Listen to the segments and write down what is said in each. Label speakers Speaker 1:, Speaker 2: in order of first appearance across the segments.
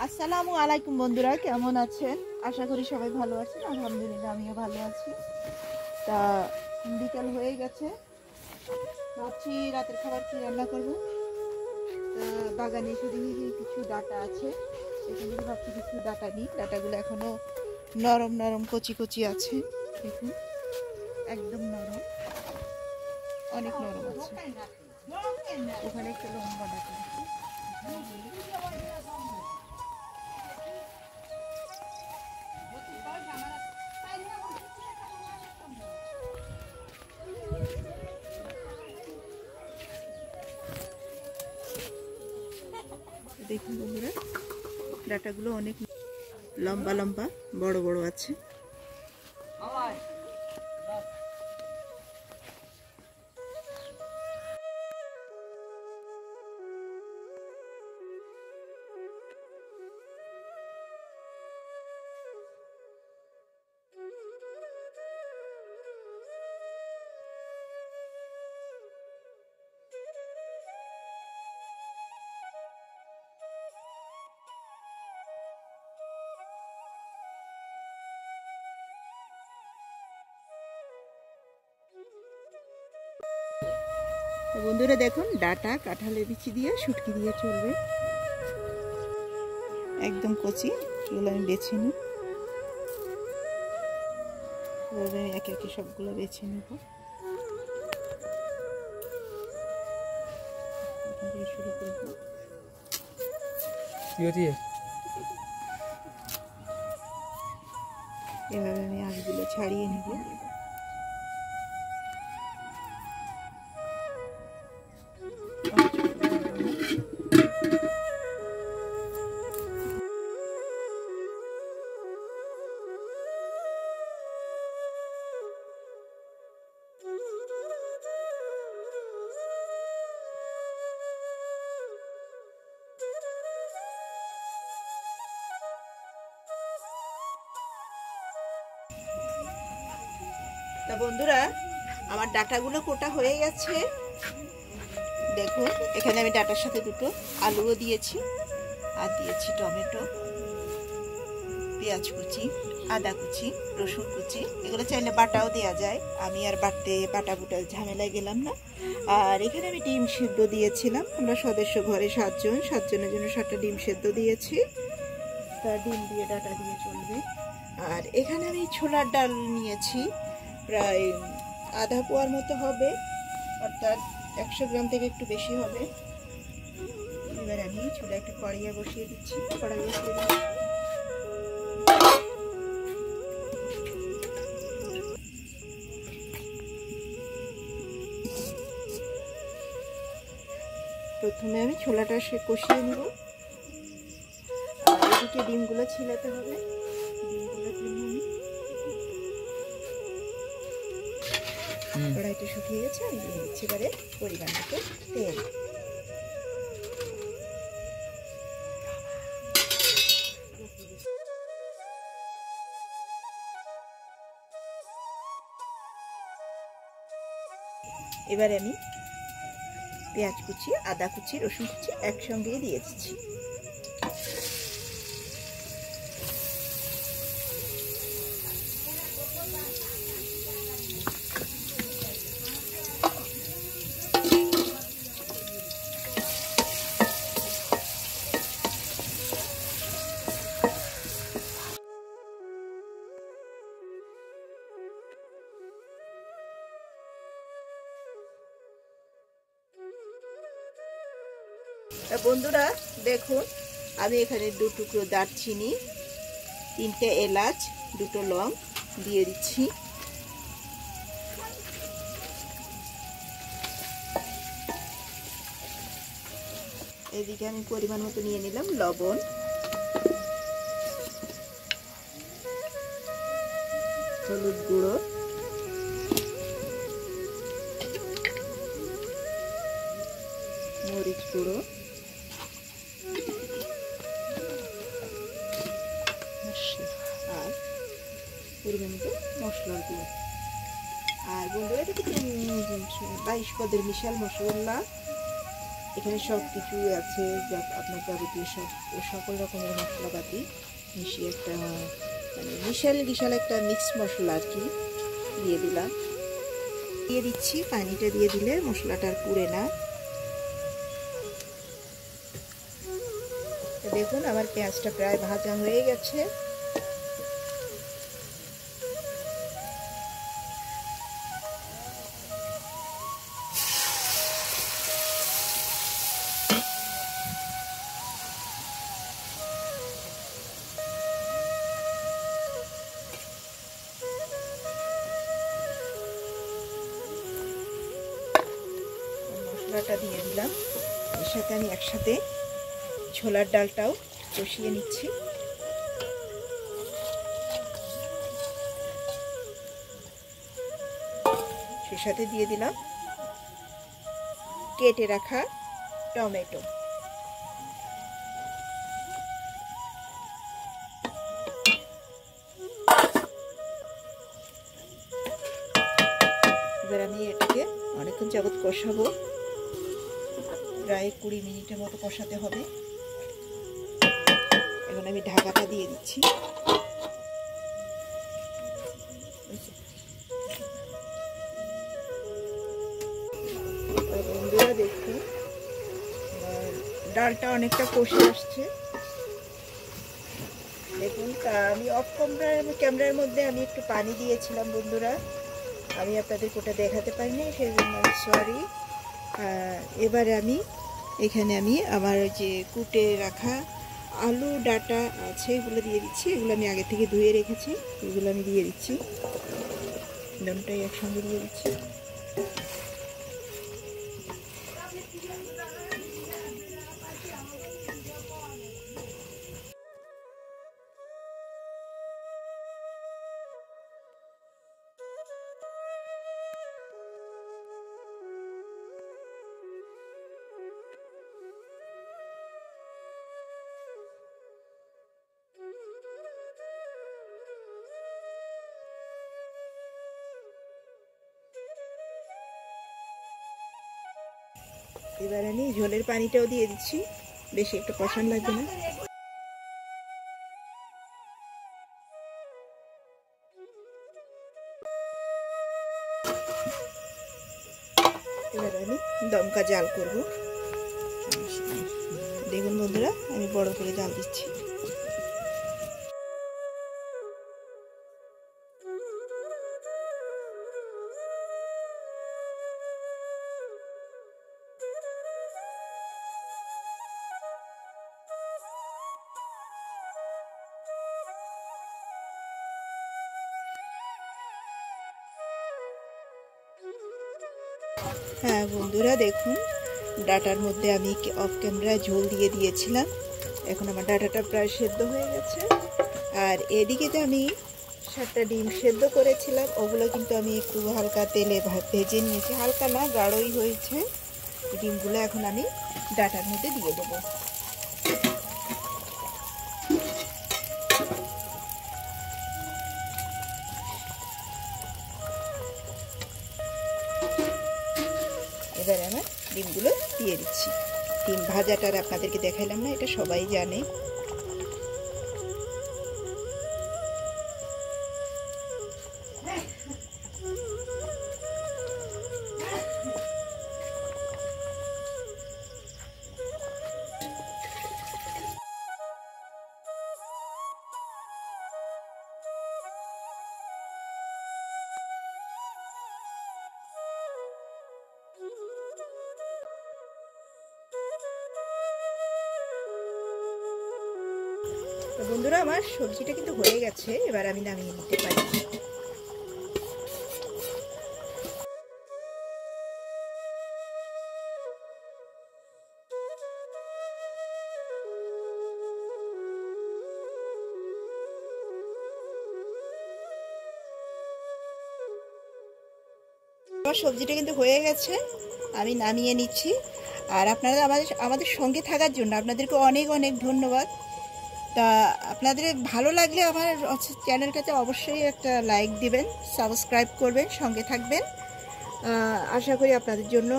Speaker 1: আসসালামু আলাইকুম বন্ধুরা, কেমন আছেন? আশা করি সবাই ভালো আছেন। আলহামদুলিল্লাহ আমিও ভালো আছি। তা বিকাল হয়ে গেছে, ভাবছি রাতের খাবার কি রান্না করব। বাগানে এসে দেখি কিছু ডাটা আছে, এখান থেকে ভাবছি কিছু ডাটা নিই। ডাটাগুলো এখনো নরম নরম কচি কচি আছে, দেখুন একদম নরম, অনেক নরম আছে। ওখানে একটা লম্বা ডাটা আছে। দেখুন বন্ধুরা, ডাটাগুলো অনেক লম্বা লম্বা বড় বড় আছে। বন্ধুরা দেখুন, ডাটা কাঁঠালের বিচি দিয়ে শুটকি দিয়ে চলবে, একদম কচি। এগুলো আমি বেছে নিই, একে একে সবগুলো বেছে নেব। শুরু করবো এভাবে, আমি আঁশগুলো ছাড়িয়ে নেব। তা বন্ধুরা, আমার ডাটাগুলো কোটা হয়ে গেছে। দেখুন এখানে আমি ডাটার সাথে দুটো আলুও দিয়েছি, আর দিয়েছি টমেটো, পেঁয়াজ কুচি, আদা কুচি, রসুন কুচি। এগুলো চাইলে বাটাও দেওয়া যায়, আমি আর বাটা বুটা ঝামেলায় গেলাম না। আর এখানে আমি ডিম সেদ্ধ দিয়েছিলাম, আমরা সদস্য ঘরে 7 জনের জন্য 7টা ডিম সেদ্ধ দিয়েছি। তা ডিম দিয়ে ডাটা দিয়ে চলবে। আর এখানে আমি ছোলার ডাল নিয়েছি, প্রায় আধা পোয়ার মতো হবে, অর্থাৎ 100 গ্রাম থেকে একটু বেশি হবে। এবার আমি চুলা একটা কড়াইয়া বসিয়ে দিচ্ছি, কড়াই বসিয়ে দিচ্ছি। প্রথমে আমি ছোলাটা কষিয়ে নেব, আর এদিকে ডিমগুলো ছিলাতে হবে। ডিমগুলো কিনে কড়াইটা শুকিয়ে গেছে, আমি দিয়ে দিচ্ছি এবারে পরিমাণ মতো তেল। এবারে আমি পেঁয়াজ কুচি, আদা কুচি, রসুন কুচি একসঙ্গে দিয়ে দিচ্ছি। বন্ধুরা দেখুন, আমি এখানে 2 টুকরো দারচিনি, 3টে এলাচ, 2টো লং দিয়ে দিচ্ছি। এদিকে আমি পরিমাণ মতো নিয়ে নিলাম লবণ, হলুদ গুঁড়ো, মরিচ গুঁড়ো, আর পরিমাণ মতো মশলার গুঁড়ো। আর বন্ধুরা, এটা 22 পদের বিশাল মশলা, এখানে সব কিছু আছে, আপনার যাবতীয় সকল রকমের মশলাপাতি মিশিয়ে একটা মানে বিশাল একটা মিক্স মশলা আর কি দিয়ে দিলাম। দিয়ে দিচ্ছি, পানিটা দিয়ে দিলে মশলাটা আর পুড়ে না। দেখুন আমার পেঁয়াজটা প্রায় ভাজা হয়ে গেছে। মশলাটা দিয়ে দিলাম, এর সাথে আমি একসাথে ছোলার ডালটাও কষিয়ে নিচ্ছি। সে সাথে দিয়ে দিলাম কেটে রাখা টমেটো। এবার আমি এটাকে অনেকক্ষণ যাবত কষাবো, প্রায় 20 মিনিটের মতো কষাতে হবে। এখন আমি ঢাকাটা দিয়ে দিচ্ছি। বন্ধুরা দেখুন ডালটা অনেকটা কষে আসছে। দেখুন আমি অফ ক্যামেরার মধ্যে আমি একটু পানি দিয়েছিলাম বন্ধুরা, আমি আপনাদেরকে ওটা দেখাতে পারিনি, সেই জন্য সরি। এবারে আমি এখানে আমার যে কুটে রাখা আলু ডাটা আছে এগুলো দিয়ে দিচ্ছি। এগুলো আমি আগে থেকে ধুয়ে রেখেছি, এগুলো আমি দিয়ে দিচ্ছি, দুটোই একসঙ্গে দিয়ে দিচ্ছি। এবার আমি ঝোলের পানিটাও দিয়ে দিচ্ছি, বেশি একটু কষান লাগবে না। এবার আমি দমকা জাল করব। দেখুন বন্ধুরা আমি বড় করে জাল দিচ্ছি। হ্যাঁ বন্ধুরা দেখুন ডাটার মধ্যে আমি অফ ক্যামেরায় ঝোল দিয়ে দিয়েছিলাম। এখন আমার ডাটাটা প্রায় সেদ্ধ হয়ে গেছে। আর এদিকে যে আমি 7টা ডিম সেদ্ধ করেছিলাম ওগুলো কিন্তু আমি একটু হালকা তেলে ভেজে নিয়েছি, হালকা না গাঢ়ই হয়েছে। ডিমগুলো এখন আমি ডাটার মধ্যে দিয়ে দেবো। এবার আমার ডিমগুলো দিয়ে দিচ্ছি। ডিম ভাজাটা আপনাদেরকে দেখাইলাম না, এটা সবাই জানে। তো বন্ধুরা আমার সবজিটা কিন্তু হয়ে গেছে, এবার আমি নামিয়ে নিতে পারি। আমার সবজিটা কিন্তু হয়ে গেছে, আমি নামিয়ে নিচ্ছি। আর আপনারা আমাদের সঙ্গে থাকার জন্য আপনাদেরকে অনেক অনেক ধন্যবাদ। তা আপনাদের ভালো লাগলে আমার চ্যানেলটাতে অবশ্যই একটা লাইক দিবেন, সাবস্ক্রাইব করবেন, সঙ্গে থাকবেন। আশা করি আপনাদের জন্য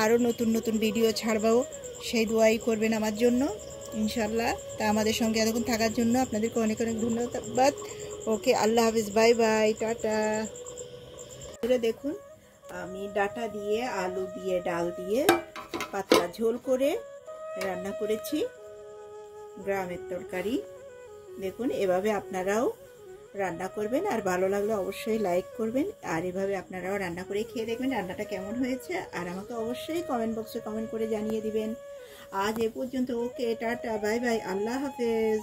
Speaker 1: আরও নতুন নতুন ভিডিও ছাড়বো, সেই দোয়াই করবেন আমার জন্য ইনশাল্লাহ। তা আমাদের সঙ্গে এতক্ষণ থাকার জন্য আপনাদেরকে অনেক অনেক ধন্যবাদ। ওকে, আল্লাহ হাফিজ, বাই বাই, টাটা। দেখুন আমি ডাটা দিয়ে, আলু দিয়ে, ডাল দিয়ে পাতলা ঝোল করে রান্না করেছি গ্রামের তরকারি। দেখুন এভাবে আপনারাও রান্না করবেন, আর ভালো লাগলে অবশ্যই লাইক করবেন, আর এভাবে আপনারাও রান্না করে খেয়ে দেখবেন রান্নাটা কেমন হয়েছে, আর আমাকে অবশ্যই কমেন্ট বক্সে কমেন্ট করে জানিয়ে দিবেন। আজ এ পর্যন্ত। ওকে, টাটা, বাই বাই, আল্লাহ হাফেজ।